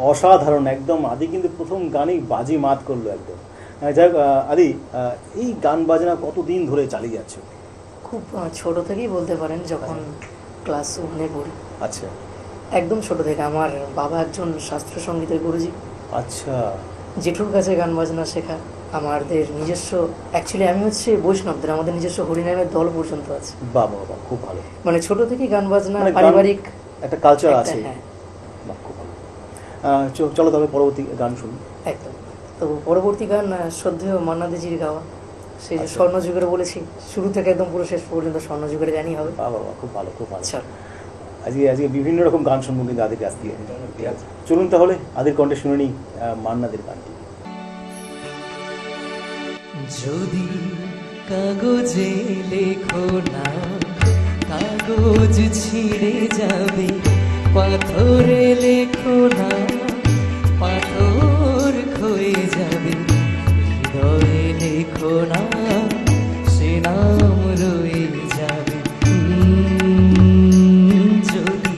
অসাধারণ একদম। আদি কিন্তু প্রথম গানেই বাজি মাত করলো একদম। যাই হোক, আদি, এই গান বাজনা কতদিন ধরে চালিয়ে যাচ্ছে? খুব ছোট থেকেই বলতে পারেন, যখন ক্লাস 1-এ পড়ি। আচ্ছা, একদম ছোট থেকে। আমার বাবা একজন শাস্ত্রীয় সঙ্গীতের গুরুজি। আচ্ছা, জেঠুর কাছে গান বাজনা শেখা। আমাদের নিজস্ব, অ্যাকচুয়ালি আমি হচ্ছে বৈষ্ণবদের, আমাদের নিজস্ব হরিনামের দল পর্যন্ত আছে। বাবা বাবা, খুব ভালো। মানে ছোট থেকেই গান বাজনা, মানে পারিবারিক একটা কালচার আছে। হ্যাঁ, বাহ, খুব ভালো। চলো তবে পরবর্তী গান শুনি। একদম। তো পরবর্তী গান শ্রদ্ধেয় মান্না দিজির গাওয়া, সেই যে আচ্ছা। স্বর্ণযুগের বলেছি, শুরু থেকে একদম পুরো শেষ পর্যন্ত স্বর্ণযুগের গানই হবে। বাহ বাবা, খুব ভালো, খুব ভালো। চল, আজকে আজকে বিভিন্ন রকম গান শুনবো কিন্তু আদির কাছ দিয়ে। ঠিক আছে, চলুন তাহলে আদির কণ্ঠে শুনে নিই মান্নাদের গানটি। যদি কাগজে লেখো না, কাগজ ছিঁড়ে যাবে। পাথরে লেখো না, পাথর ক্ষয়ে যাবে। হৃদয়ে লেখো না, সে নাম রয়ে যাবে। যদি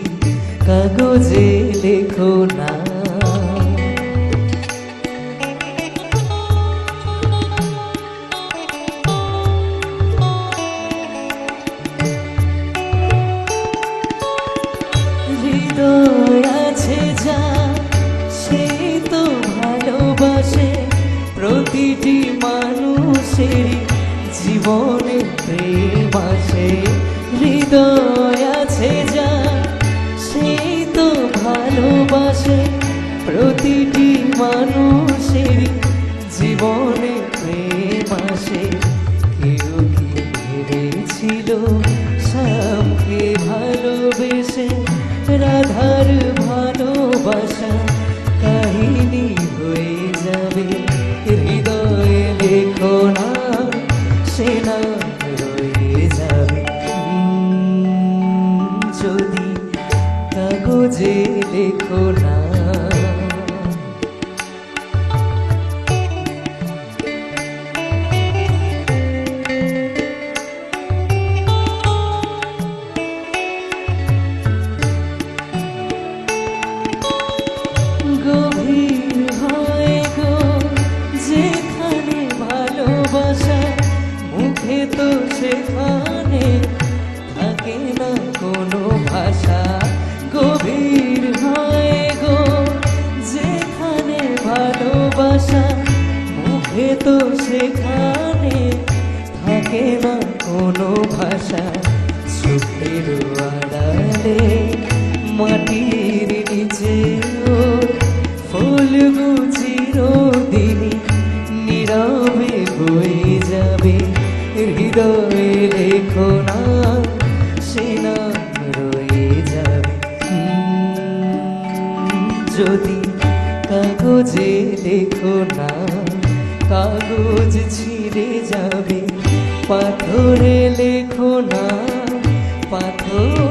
কাগজে লেখো না। হৃদয় আছে যা, সে তো ভালোবাসে। প্রতিটি মানুষের জীবনে প্রেম আসে। হৃদয় আছে যা, সে তো ভালোবাসে। প্রতিটি মানুষের জীবনে প্রেম আসে। কেউ কি ভেবেছিল শ্যামকে ভালোবেসে রাধার ভালোবাসা কাহিনী হয়ে যাবে। হৃদয়ে লেখো না, সে না রয়ে যাবে। যদি কাগজে লেখো না। গভীর হয় গো যেখানে ভালোবাসা, মুখে তো সেখানে থাকে না কোনো ভাষা। গভীর হয় গো যেখানে ভালোবাসা, মুখে তো সেখানে থাকে না কোনো ভাষা। চোখের আড়ালে মাটির নিচে ফুল চিরদিনই নীরবে বয়ে যাবে। হৃদয়ে লেখো না, সে না রয়ে যাবে। যদি কাগজে লেখো না, কাগজ ছিঁড়ে যাবে। পাথরে লেখো না, পাথর